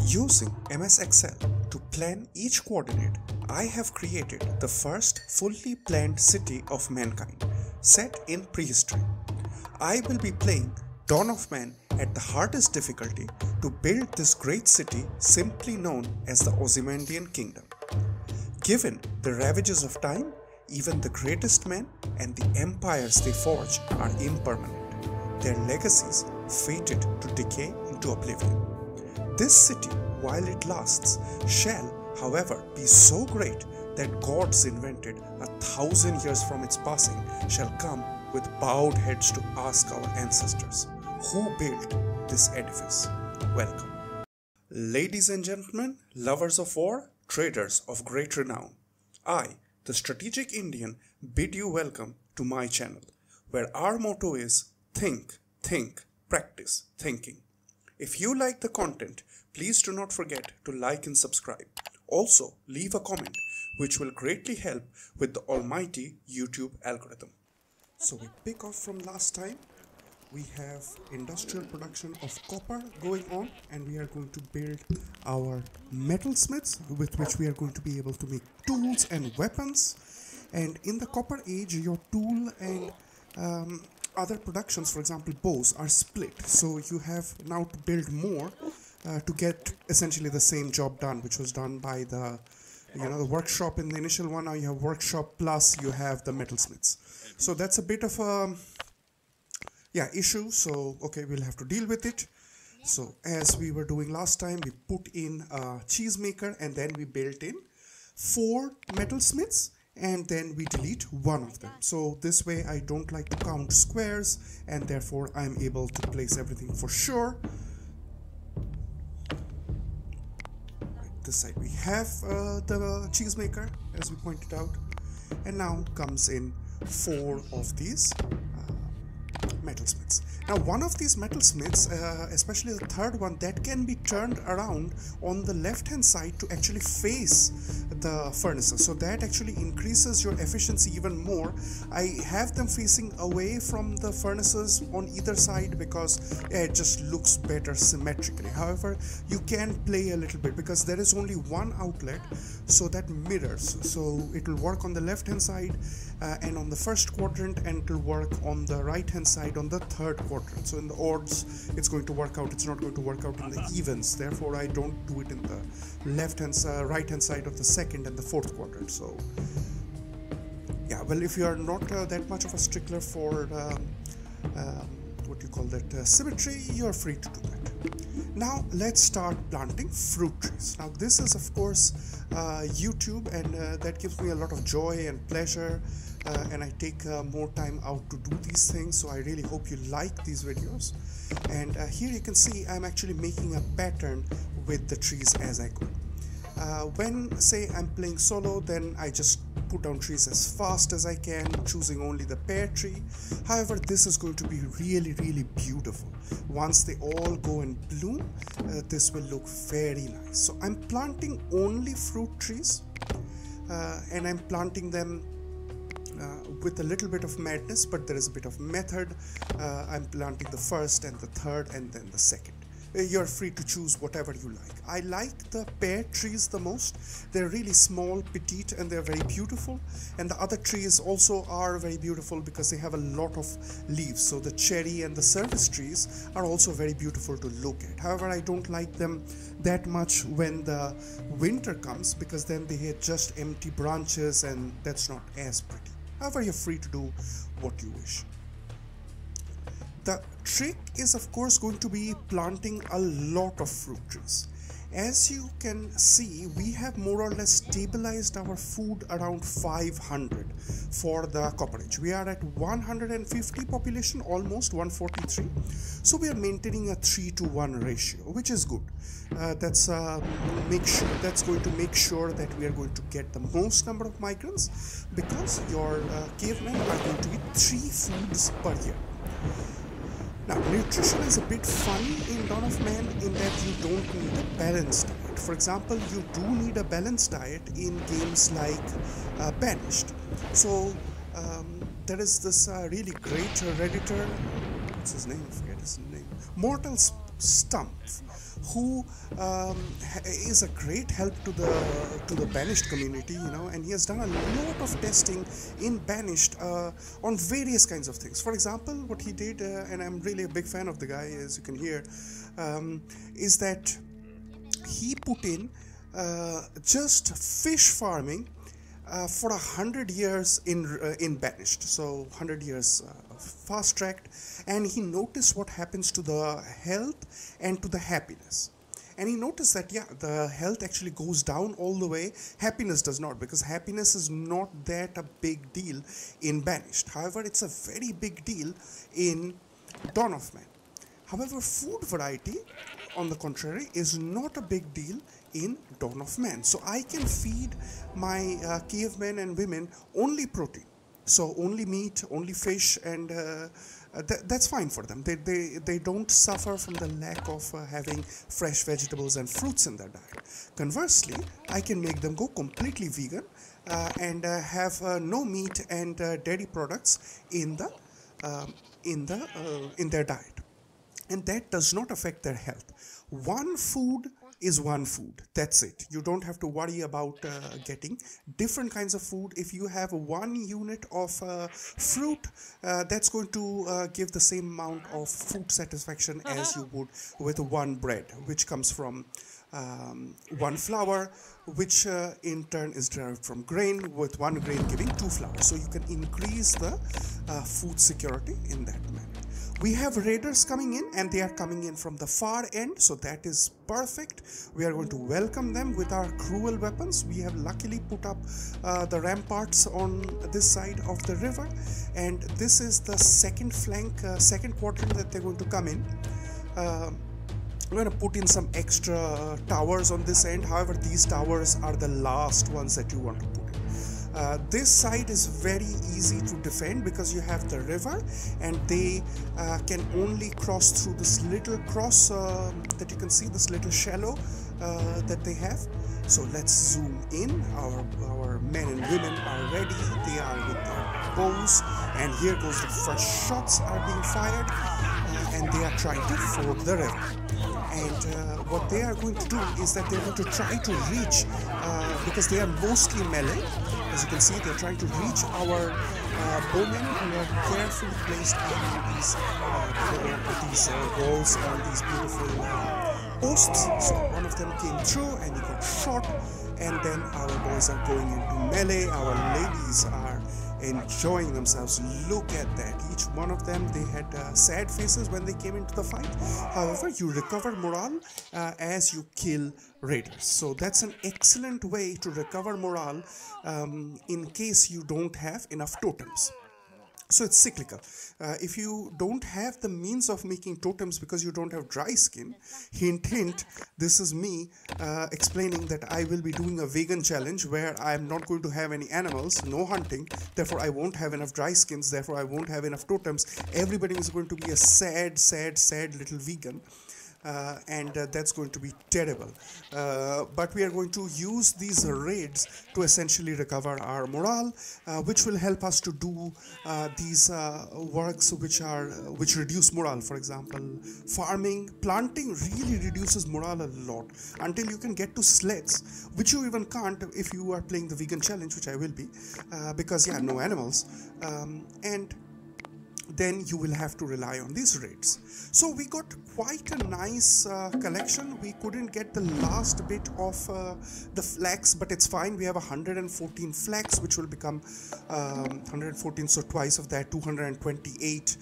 Using MS Excel to plan each coordinate, I have created the first fully planned city of mankind, set in prehistory. I will be playing Dawn of Man at the hardest difficulty to build this great city simply known as the Ozymandian Kingdom. Given the ravages of time, even the greatest men and the empires they forge are impermanent, their legacies fated to decay into oblivion. This city, while it lasts, shall, however, be so great that gods invented 1,000 years from its passing shall come with bowed heads to ask our ancestors, who built this edifice? Welcome. Ladies and gentlemen, lovers of war, traders of great renown, I, the Strategic Indian, bid you welcome to my channel, where our motto is think, practice thinking. If you like the content, please do not forget to like and subscribe. Also, leave a comment, which will greatly help with the almighty YouTube algorithm. So we pick off from last time. We have industrial production of copper going on, and we are going to build our metalsmiths with which we are going to be able to make tools and weapons. And in the copper age, your tool and other productions, for example bows, are split, so you have now to build more to get essentially the same job done, which was done by the workshop in the initial one. Now you have workshop plus you have the metalsmiths, so that's a bit of a issue. So okay, we'll have to deal with it. So as we were doing last time, we put in a cheese maker and then we built in 4 metalsmiths, and then we delete one of them. So this way I don't like to count squares, and therefore I'm able to place everything for sure. Right, this side we have the cheese maker, as we pointed out, and now comes in 4 of these metalsmiths. Now one of these metalsmiths, especially the third one, that can be turned around on the left hand side to actually face the furnaces, so that actually increases your efficiency even more. I have them facing away from the furnaces on either side because it just looks better symmetrically. However, you can play a little bit because there is only one outlet, so that mirrors, so it will work on the left hand side and on the first quadrant, and it will work on the right hand side on the third quadrant. So in the odds it's going to work out, it's not going to work out in the evens. Therefore I don't do it in the left hand right hand side of the second and the fourth quadrant. So yeah, well, if you are not that much of a stickler for what you call that symmetry, you're free to do that. Now let's start planting fruit trees. Now this is of course YouTube, and that gives me a lot of joy and pleasure, and I take more time out to do these things, so I really hope you like these videos. And here you can see I'm actually making a pattern with the trees as I go. When say I'm playing solo, then I just put down trees as fast as I can, choosing only the pear tree. However, this is going to be really beautiful. Once they all go and bloom, this will look very nice. So I'm planting only fruit trees, and I'm planting them with a little bit of madness, but there is a bit of method. I'm planting the first and the third and then the second. You're free to choose whatever you like. I like the pear trees the most. They're really small, petite, and they're very beautiful. And the other trees also are very beautiful because they have a lot of leaves. So the cherry and the service trees are also very beautiful to look at. However, I don't like them that much when the winter comes, because then they have just empty branches and that's not as pretty. However, you're free to do what you wish. The trick is of course going to be planting a lot of fruit trees. As you can see, we have more or less stabilized our food around 500 for the copper age. We are at 150 population, almost 143. So we are maintaining a 3:1 ratio, which is good. That's going to make sure that we are going to get the most number of migrants, because your cavemen are going to eat 3 foods per year. Now, nutrition is a bit funny in Dawn of Man in that you don't need a balanced diet. For example, you do need a balanced diet in games like Banished. So, there is this really great Redditor, what's his name? I forget his name. Mortal Stump, who is a great help to the banished community, you know, and he has done a lot of testing in banished on various kinds of things. For example, what he did, and I'm really a big fan of the guy, as you can hear, is that he put in just fish farming for 100 years in banished, so 100 years fast tracked, and he noticed what happens to the health and to the happiness. And he noticed that, yeah, the health actually goes down all the way, happiness does not, because happiness is not that a big deal in banished. However, it's a very big deal in Dawn of Man. However, food variety, on the contrary, is not a big deal in Dawn of Man. So I can feed my cavemen and women only protein. So only meat, only fish, and that's fine for them. They don't suffer from the lack of having fresh vegetables and fruits in their diet. Conversely, I can make them go completely vegan and have no meat and dairy products in their diet. And that does not affect their health. One food is one food. That's it. You don't have to worry about getting different kinds of food. If you have 1 unit of fruit, that's going to give the same amount of food satisfaction as you would with one bread, which comes from one flour, which in turn is derived from grain, with one grain giving 2 flours. So you can increase the food security in that manner. We have raiders coming in, and they are coming in from the far end, so that is perfect. We are going to welcome them with our cruel weapons. We have luckily put up the ramparts on this side of the river, and this is the second flank, second quadrant that they're going to come in. We're going to put in some extra towers on this end. However, these towers are the last ones that you want to put in. This side is very easy to defend because you have the river, and they can only cross through this little cross that you can see, this little shallow that they have. So let's zoom in. Our men and women are ready. They are with their bows, and here goes the first shots are being fired, and they are trying to ford the river. And what they are going to do is that they're going to try to reach, because they are mostly melee. As you can see, they're trying to reach our bowmen who are carefully placed on these walls and these beautiful posts. So one of them came through and he got shot, and then our boys are going into melee. Our ladies are enjoying themselves. Look at that. Each one of them, they had sad faces when they came into the fight. However, you recover morale as you kill raiders. So that's an excellent way to recover morale in case you don't have enough totems. So it's cyclical. If you don't have the means of making totems because you don't have dry skin, hint hint, this is me explaining that I will be doing a vegan challenge where I am not going to have any animals, no hunting, therefore I won't have enough dry skins, therefore I won't have enough totems. Everybody is going to be a sad little vegan. And that's going to be terrible. But we are going to use these raids to essentially recover our morale, which will help us to do these works which reduce morale. For example, farming, planting really reduces morale a lot until you can get to sleds, which you even can't if you are playing the vegan challenge, which I will be, because yeah, no animals, and then you will have to rely on these raids. So we got quite a nice collection. We couldn't get the last bit of the flax, but it's fine. We have 114 flax, which will become 114, so twice of that, 228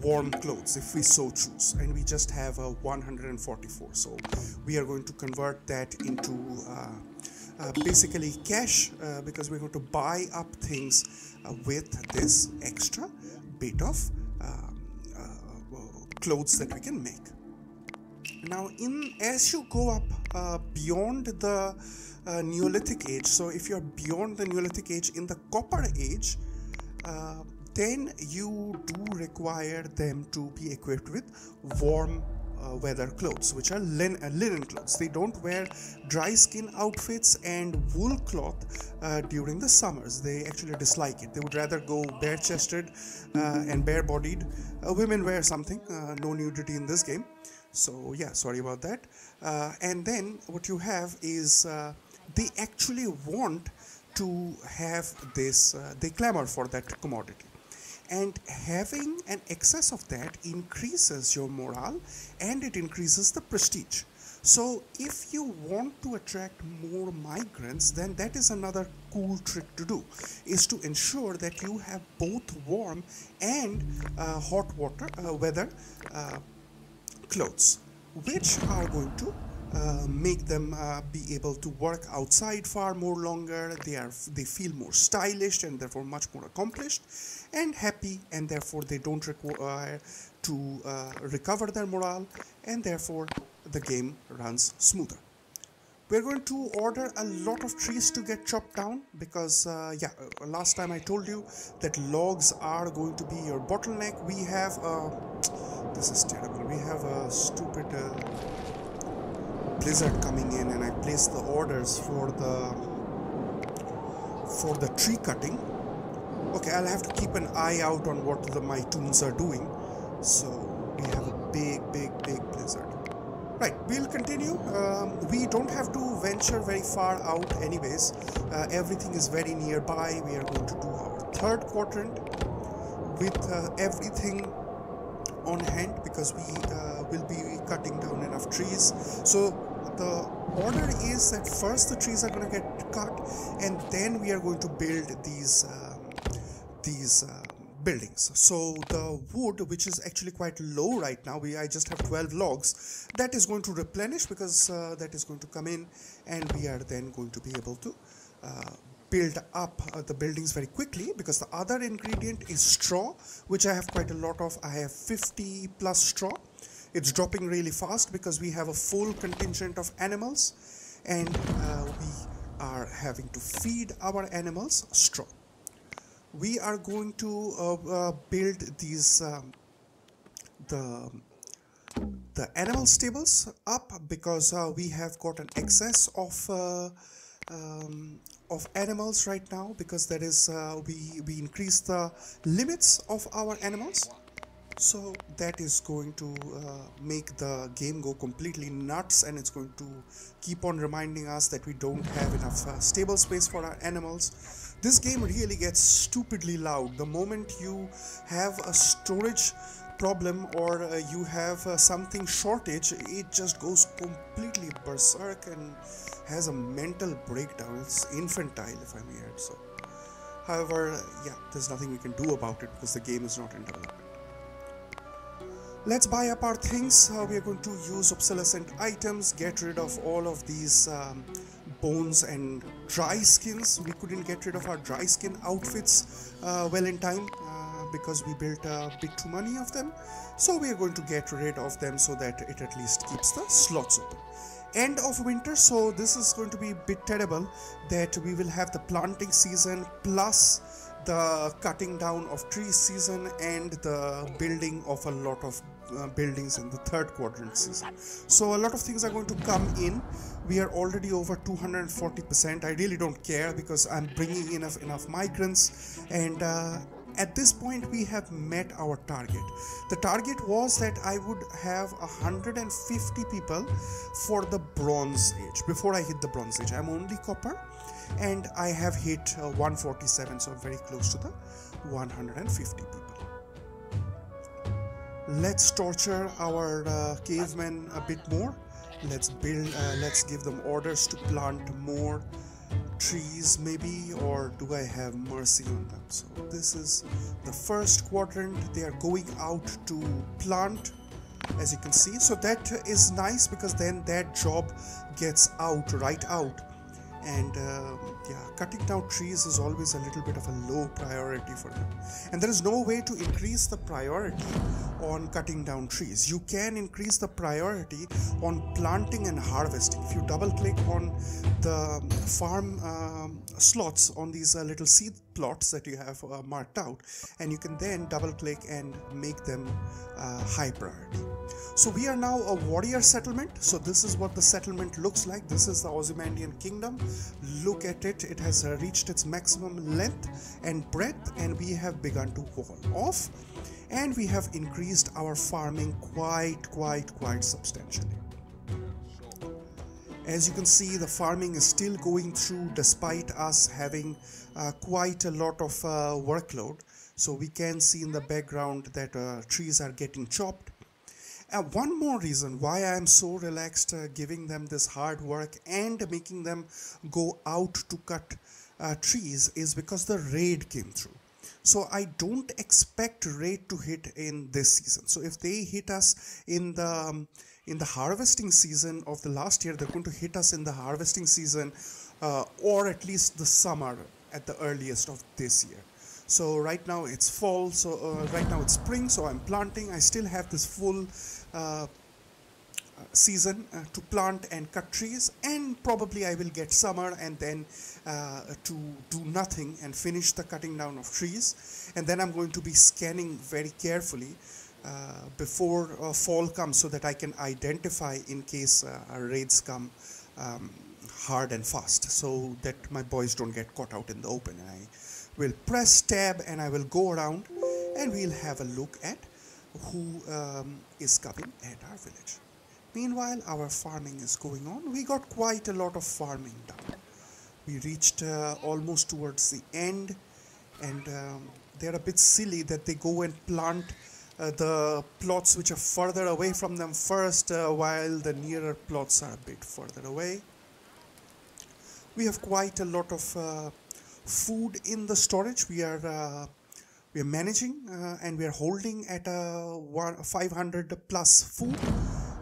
warm clothes if we so choose, and we just have 144. So we are going to convert that into basically cash, because we're going to buy up things with this extra bit of clothes that we can make. Now, as you go up beyond the Neolithic age, so if you're beyond the Neolithic age in the Copper age, then you do require them to be equipped with warm weather clothes, which are linen clothes. They don't wear dry skin outfits and wool cloth during the summers. They actually dislike it. They would rather go bare-chested and bare-bodied. Women wear something, no nudity in this game. So yeah, sorry about that. And then what you have is they actually want to have this, they clamor for that commodity. And having an excess of that increases your morale and it increases the prestige. So if you want to attract more migrants, then that is another cool trick to do, is to ensure that you have both warm and hot water weather clothes, which are going to make them be able to work outside far more longer. They feel more stylish and therefore much more accomplished and happy, and therefore they don't require to recover their morale, and therefore the game runs smoother. We're going to order a lot of trees to get chopped down because last time I told you that logs are going to be your bottleneck. We have this is terrible. We have a stupid blizzard coming in, and I placed the orders for the tree cutting. Okay, I'll have to keep an eye out on what my toons are doing. So we have a big blizzard. Right, we'll continue. We don't have to venture very far out anyways. Everything is very nearby. We are going to do our third quadrant with everything on hand because we will be cutting down enough trees. So the order is that first the trees are going to get cut, and then we are going to build these buildings. So the wood, which is actually quite low right now, I just have 12 logs, that is going to replenish because that is going to come in, and we are then going to be able to build up the buildings very quickly, because the other ingredient is straw, which I have quite a lot of. I have 50 plus straw. It's dropping really fast because we have a full contingent of animals, and we are having to feed our animals straw. We are going to build these the animal stables up because we have got an excess of animals right now, because that is we increase the limits of our animals. So that is going to make the game go completely nuts, and it's going to keep on reminding us that we don't have enough stable space for our animals. This game really gets stupidly loud. The moment you have a storage problem or you have something shortage, it just goes completely berserk and has a mental breakdown. It's infantile, if I may add so. However, yeah, there's nothing we can do about it because the game is not in development. Let's buy up our things. We are going to use obsolescent items, get rid of all of these bones and dry skins. We couldn't get rid of our dry skin outfits well in time because we built a bit too many of them. So we are going to get rid of them so that it at least keeps the slots open. End of winter, so this is going to be a bit terrible that we will have the planting season plus the cutting down of trees season and the building of a lot of buildings in the third quadrant season. So a lot of things are going to come in. We are already over 240%. I really don't care because I'm bringing enough migrants, and at this point we have met our target. The target was that I would have 150 people for the Bronze Age. Before I hit the Bronze Age, I'm only copper, and I have hit 147, so I'm very close to the 150 people. Let's torture our cavemen a bit more. Let's give them orders to plant more trees maybe, or do I have mercy on them? So this is the first quadrant. They are going out to plant, as you can see. So that is nice because then that job gets right out. And cutting down trees is always a little bit of a low priority for them, and there is no way to increase the priority on cutting down trees. You can increase the priority on planting and harvesting. If you double click on the farm slots on these little seed plots that you have marked out, and you can then double click and make them high priority. So we are now a warrior settlement. So this is what the settlement looks like. This is the Ozymandian Kingdom. Look at it. It has reached its maximum length and breadth, and we have begun to wall off. and we have increased our farming quite substantially. As you can see, the farming is still going through despite us having quite a lot of workload. So we can see in the background that trees are getting chopped. One more reason why I am so relaxed giving them this hard work and making them go out to cut trees is because the raid came through. So I don't expect raid to hit in this season. So if they hit us in the harvesting season of the last year, they're going to hit us in the harvesting season or at least the summer at the earliest of this year. So right now it's fall, so right now it's spring, so I'm planting. I still have this full season to plant and cut trees, and probably I will get summer and then to do nothing and finish the cutting down of trees, and then I'm going to be scanning very carefully before fall comes so that I can identify in case raids come hard and fast, so that my boys don't get caught out in the open. And I will press tab and I will go around and we'll have a look at who is coming at our village. Meanwhile, our farming is going on. We got quite a lot of farming done. We reached almost towards the end, and they're a bit silly that they go and plant the plots which are further away from them first, while the nearer plots are a bit further away. We have quite a lot of food in the storage. We are managing and we are holding at 500 plus food.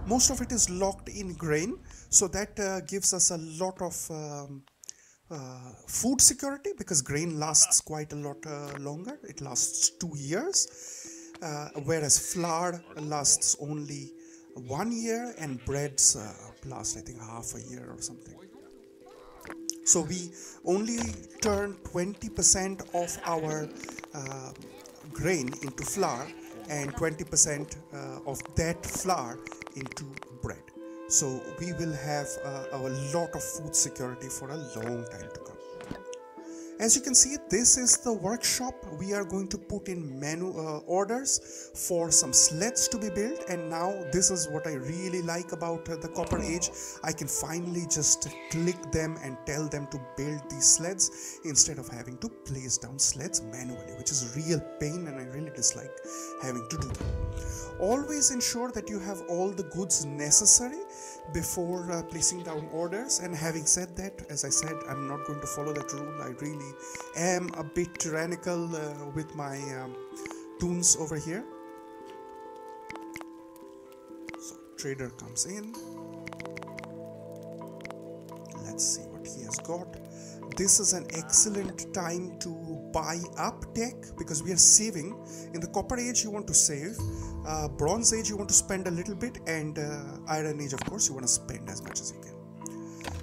Most of it is locked in grain, so that gives us a lot of food security, because grain lasts quite a lot longer. It lasts 2 years, whereas flour lasts only 1 year and breads last, I think, half a year or something. So we only turn 20% of our grain into flour and 20% of that flour into bread. So we will have a lot of food security for a long time to come. As you can see, this is the workshop. We are going to put in orders for some sleds to be built, and now this is what I really like about the Copper Age. I can finally just click them and tell them to build these sleds instead of having to place down sleds manually, which is a real pain, and I really dislike having to do that. Always ensure that you have all the goods necessary before placing down orders. And having said that, as I said, I'm not going to follow that rule. I really am a bit tyrannical with my toons over here. So trader comes in. Let's see what he has got. This is an excellent time to buy up tech, because we are saving. In the Copper Age you want to save, Bronze Age you want to spend a little bit, and Iron Age of course you want to spend as much as you can.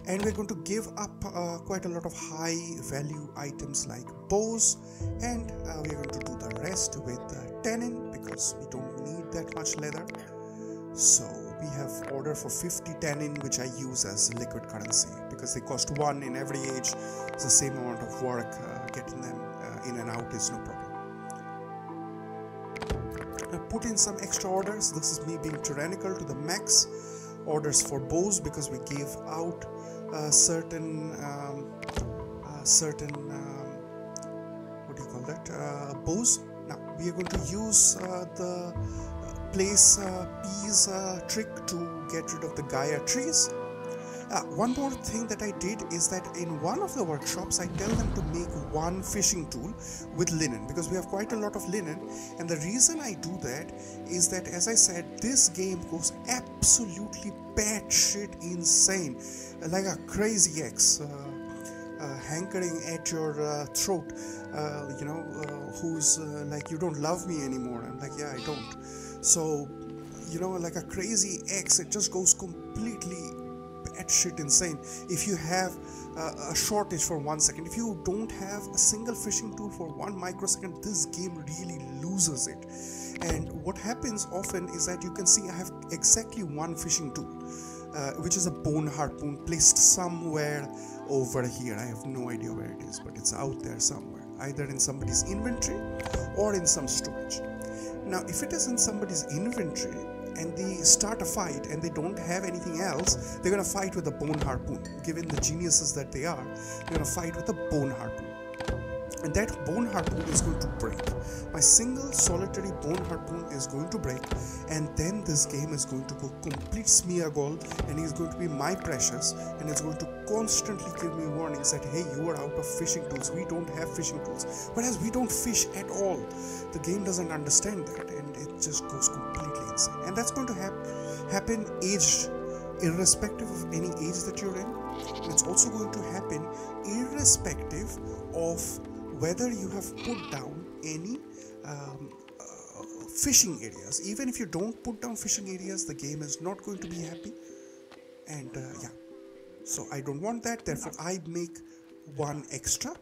And we're going to give up quite a lot of high value items like bows, and we're going to do the rest with tannin, because we don't need that much leather. So we have order for 50 tannin, which I use as liquid currency because they cost 1 in every age. It's the same amount of work. Getting them in and out is no problem. I put in some extra orders. This is me being tyrannical to the max. Orders for bows, because we gave out certain what do you call that, bows. Now we are going to use the place peas trick to get rid of the Gaia trees. One more thing that I did is that in one of the workshops I tell them to make one fishing tool with linen, because we have quite a lot of linen, and the reason I do that is that, as I said, this game goes absolutely batshit insane, like a crazy ex hankering at your throat, who's like, you don't love me anymore. I'm like, yeah, I don't. So, like a crazy ex, it just goes completely batshit insane. If you have a shortage for 1 second, if you don't have a single fishing tool for 1 microsecond, this game really loses it. And what happens often is that you can see I have exactly 1 fishing tool, which is a bone harpoon placed somewhere over here. I have no idea where it is, but it's out there somewhere, either in somebody's inventory or in some storage. Now, if it is in somebody's inventory and they start a fight and they don't have anything else, they're gonna fight with a bone harpoon. Given the geniuses that they are, they're gonna fight with a bone harpoon. And that bone harpoon is going to break. My single solitary bone harpoon is going to break, and then this game is going to go complete smeargol, and he's going to be my precious, and it's going to constantly give me warnings that, hey, you are out of fishing tools, we don't have fishing tools, whereas we don't fish at all. The game doesn't understand that, and it just goes completely insane. And that's going to happen aged, irrespective of any age that you're in. And it's also going to happen irrespective of whether you have put down any fishing areas. Even if you don't put down fishing areas, the game is not going to be happy. And yeah, so I don't want that. Therefore, I make one extra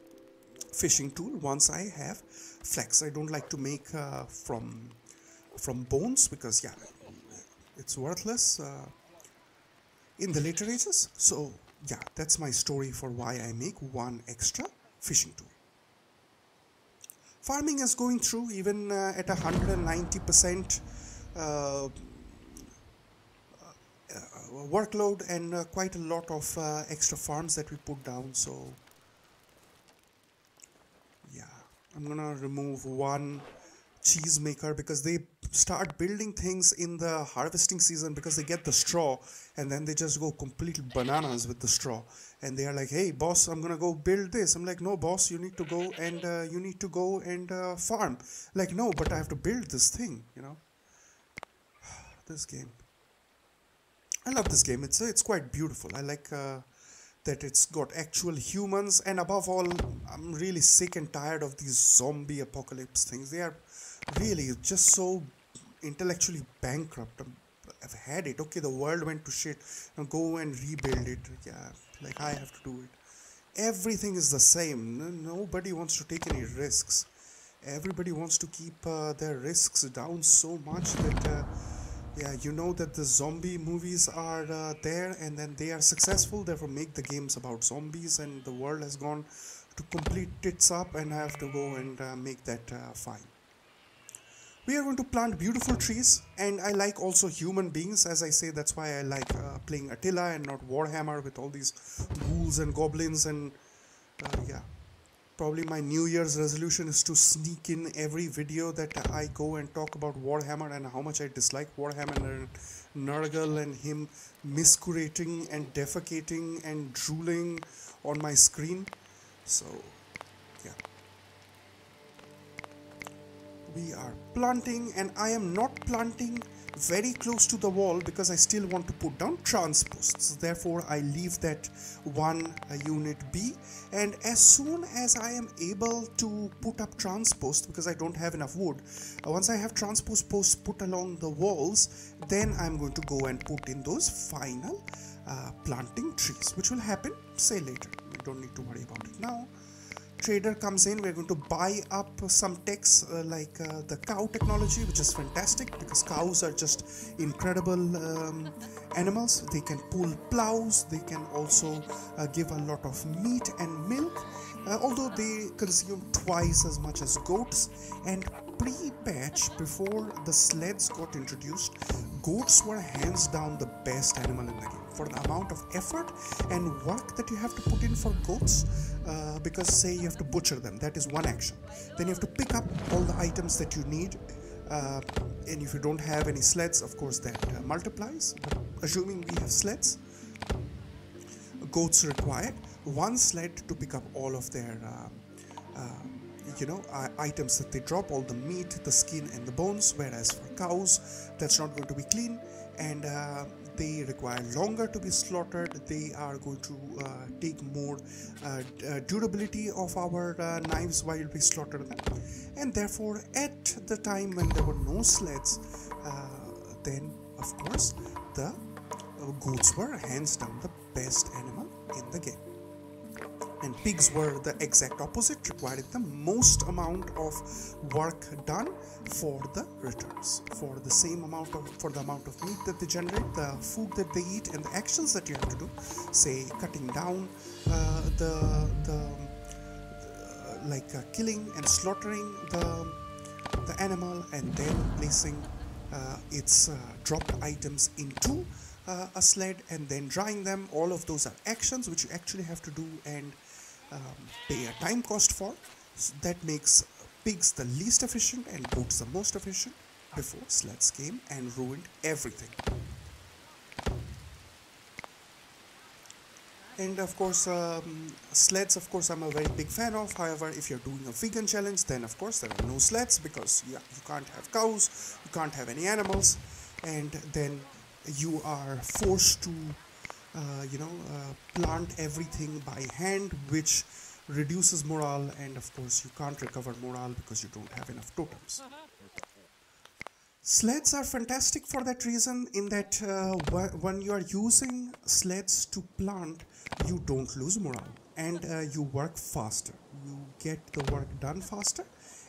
fishing tool once I have flex. I don't like to make from bones, because yeah, it's worthless in the later ages. So yeah, that's my story for why I make one extra fishing tool. Farming is going through, even at 190% workload, and quite a lot of extra farms that we put down. So yeah, I'm gonna remove one cheese maker because they start building things in the harvesting season, because they get the straw and then they just go complete bananas with the straw, and they are like, hey boss, I'm gonna go build this. I'm like, no boss, you need to go and farm. Like, no, but I have to build this thing, you know. This game, I love this game. It's quite beautiful. I like that it's got actual humans, and above all, I'm really sick and tired of these zombie apocalypse things. They are really just so intellectually bankrupt. I've had it. Okay, the world went to shit. Now go and rebuild it. Yeah, like I have to do it. Everything is the same. Nobody wants to take any risks. Everybody wants to keep their risks down so much that yeah, you know that the zombie movies are there, and then they are successful, therefore make the games about zombies, and the world has gone to complete tits up, and I have to go and make that fine. We are going to plant beautiful trees, and I like also human beings. As I say, that's why I like playing Attila and not Warhammer with all these ghouls and goblins. And yeah, probably my New Year's resolution is to sneak in every video that I go and talk about Warhammer and how much I dislike Warhammer and Nurgle and him miscurating and defecating and drooling on my screen. So yeah, we are planting, and I am not planting very close to the wall because I still want to put down transposts. Therefore, I leave that one unit be, and as soon as I am able to put up transposts, because I don't have enough wood, once I have transpost posts put along the walls, then I'm going to go and put in those final planting trees, which will happen, say, later. We don't need to worry about it now. Trader comes in, we're going to buy up some techs like the cow technology, which is fantastic because cows are just incredible animals. They can pull plows, they can also give a lot of meat and milk, although they consume twice as much as goats. And pre-patch, before the sleds got introduced, goats were hands down the best animal in the game for the amount of effort and work that you have to put in for goats, because say you have to butcher them, that is one action. Then you have to pick up all the items that you need, and if you don't have any sleds, of course that multiplies, but assuming we have sleds, goats require one sled to pick up all of their items that they drop, all the meat, the skin and the bones, whereas for cows that's not going to be clean, and they require longer to be slaughtered. They are going to take more durability of our knives while we slaughter them, and therefore at the time when there were no sleds, then of course the goats were hands down the best animal in the game. And pigs were the exact opposite, required the most amount of work done for the returns, for the amount of meat that they generate, the food that they eat, and the actions that you have to do, say cutting down killing and slaughtering the animal and then placing its dropped items into a sled and then drying them. All of those are actions which you actually have to do and pay a time cost for. So that makes pigs the least efficient and goats the most efficient before sleds came and ruined everything. And of course, sleds, of course, I'm a very big fan of. However, if you're doing a vegan challenge, then of course there are no sleds because you can't have cows, you can't have any animals, and then you are forced to, plant everything by hand, which reduces morale, and of course you can't recover morale because you don't have enough totems. Sleds are fantastic for that reason, in that when you are using sleds to plant, you don't lose morale and you work faster. You get the work done faster,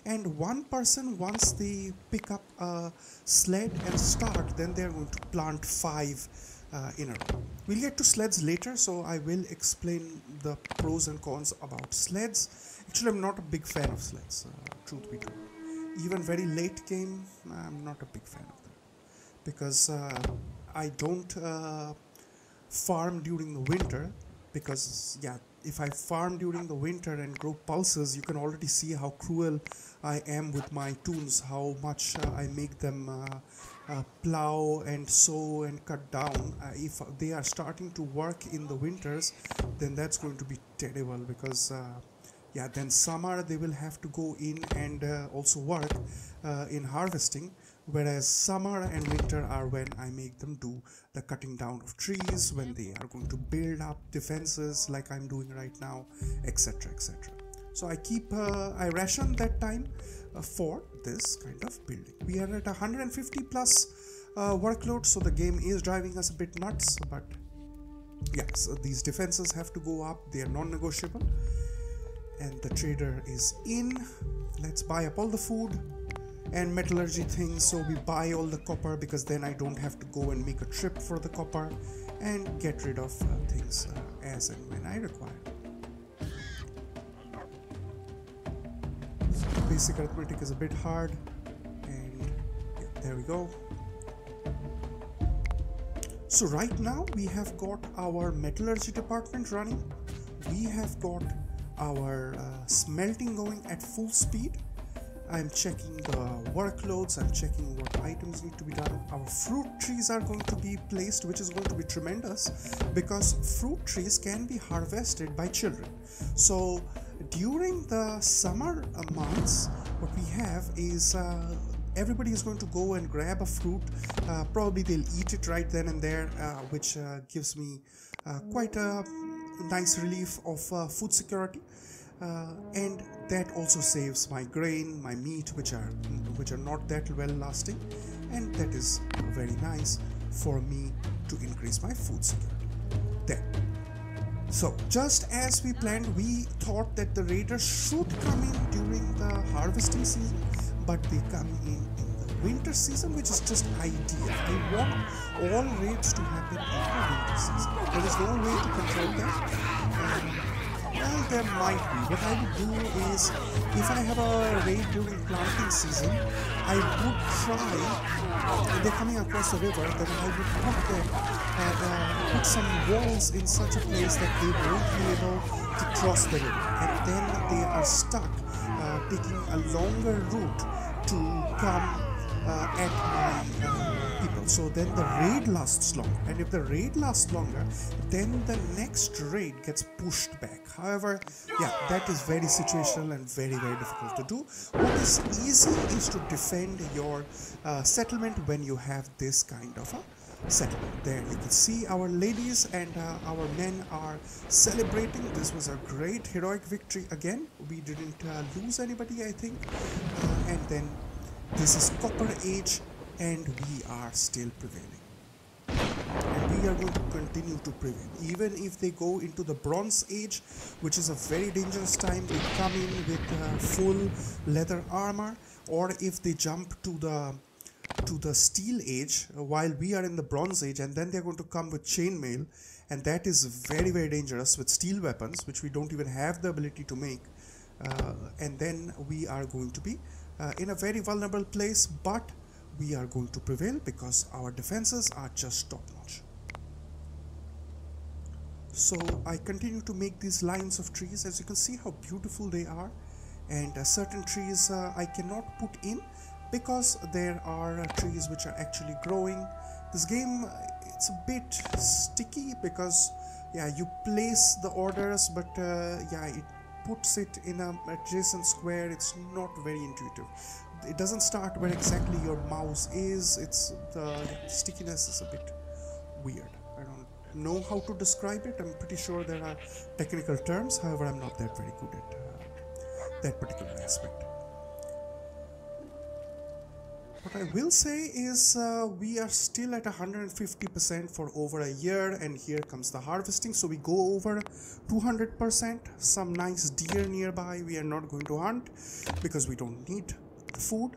and one person, once they pick up a sled and start, then they are going to plant 5 in a row. We'll get to sleds later, so I will explain the pros and cons about sleds. Actually, I'm not a big fan of sleds, truth be told. Even very late game, I'm not a big fan of them because I don't farm during the winter, because if I farm during the winter and grow pulses, you can already see how cruel I am with my toons, how much I make them plow and sow and cut down. If they are starting to work in the winters, then that's going to be terrible, because then summer they will have to go in and also work in harvesting, whereas summer and winter are when I make them do the cutting down of trees, when they are going to build up defenses like I'm doing right now, etc, etc. So I ration that time for this kind of building. We are at 150 plus workload, so the game is driving us a bit nuts, but yes, these defenses have to go up, they are non-negotiable. And the trader is in. Let's buy up all the food and metallurgy things, so we buy all the copper, because then I don't have to go and make a trip for the copper, and get rid of things as and when I require. So basic arithmetic is a bit hard, and there we go. So right now we have got our metallurgy department running. We have got our smelting going at full speed. I'm checking the workloads, I'm checking what items need to be done. Our fruit trees are going to be placed, which is going to be tremendous, because fruit trees can be harvested by children. So during the summer months, what we have is everybody is going to go and grab a fruit. Probably they'll eat it right then and there, which gives me quite a nice relief of food security, and that also saves my grain, my meat, which are not that well lasting, and that is very nice for me to increase my food security. Then, so just as we planned, we thought that the raiders should come in during the harvesting season, but they come in the winter season, which is just ideal. I want all raids to happen in the winter season. There is no way to control that. Well, there might be. What I would do is, if I have a raid during planting season, I would try, if they're coming across the river, then I would put them and put some walls in such a place that they won't be able to cross the river, and then they are stuck taking a longer route to come at my people. So then the raid lasts longer, and if the raid lasts longer, then the next raid gets pushed back. However, that is very situational and very, very difficult to do. What is easy is to defend your settlement when you have this kind of a settlement. There you can see our ladies and our men are celebrating. This was a great heroic victory again. We didn't lose anybody, I think, and then this is Copper Age, and we are still prevailing. And we are going to continue to prevail. Even if they go into the Bronze Age, which is a very dangerous time, they come in with full leather armor, or if they jump to the Steel Age while we are in the Bronze Age, and then they're going to come with chainmail, and that is very, very dangerous with steel weapons, which we don't even have the ability to make. And then we are going to be in a very vulnerable place, but we are going to prevail because our defenses are just top notch. So I continue to make these lines of trees. As you can see how beautiful they are, and certain trees I cannot put in because there are trees which are actually growing. This game, it's a bit sticky because yeah, you place the orders, but yeah, it puts it in an adjacent square. It's not very intuitive. It doesn't start where exactly your mouse is. It's the stickiness is a bit weird. I don't know how to describe it. I'm pretty sure there are technical terms, however I'm not that very good at that particular aspect. What I will say is we are still at 150% for over a year, and here comes the harvesting. So we go over 200%. Some nice deer nearby we are not going to hunt because we don't need the food.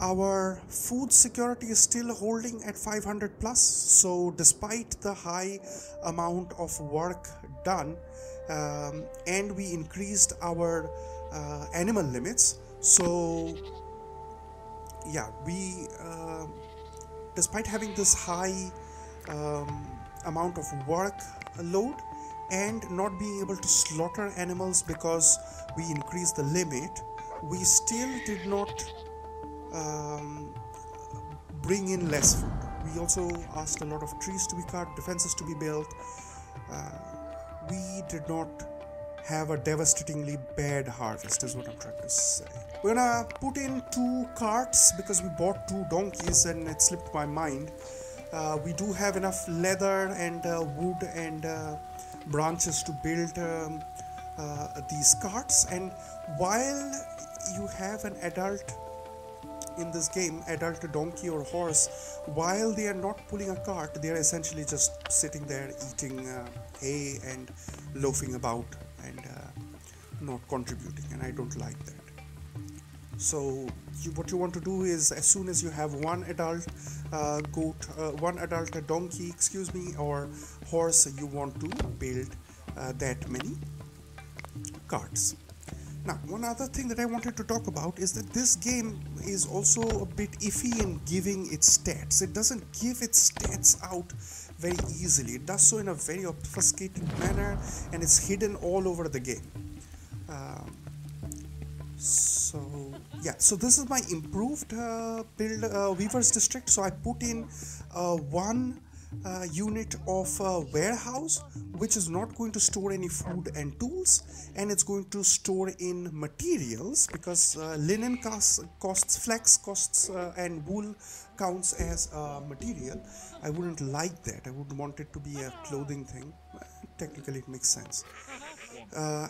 Our food security is still holding at 500 plus, so despite the high amount of work done, and we increased our animal limits, so yeah, we despite having this high amount of work load and not being able to slaughter animals because we increased the limit, we still did not bring in less food. We also asked a lot of trees to be cut, defenses to be built. We did not have a devastatingly bad harvest, is what I'm trying to say. We're gonna put in 2 carts because we bought 2 donkeys and it slipped my mind. We do have enough leather and wood and branches to build these carts, and while you have an adult in this game, adult donkey or horse, while they are not pulling a cart, they are essentially just sitting there eating hay and loafing about and not contributing, and I don't like that. So what you want to do is, as soon as you have one adult donkey, or horse, you want to build that many carts. Now, one other thing that I wanted to talk about is that this game is also a bit iffy in giving its stats. It doesn't give its stats out very easily. It does so in a very obfuscated manner, and it's hidden all over the game. So this is my improved build Weaver's District. So I put in one unit of warehouse, which is not going to store any food and tools, and it's going to store in materials because linen costs, flax costs, and wool counts as material. I wouldn't like that. I would want it to be a clothing thing. Technically it makes sense.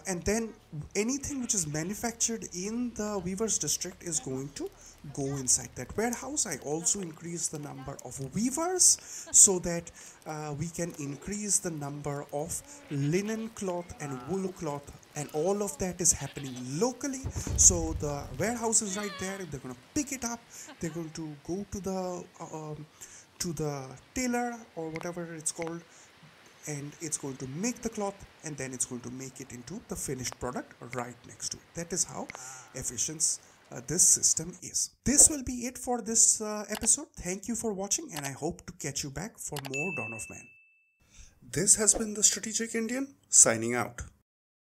And then anything which is manufactured in the Weaver's District is going to go inside that warehouse. I also increase the number of weavers so that we can increase the number of linen cloth and wool cloth, and all of that is happening locally. So the warehouse is right there. They're going to pick it up. They're going to go to the tailor or whatever it's called, and it's going to make the cloth, and then it's going to make it into the finished product right next to it. That is how efficient this system is. This will be it for this episode. Thank you for watching, and I hope to catch you back for more Dawn of Man. This has been the Strategic Indian, signing out.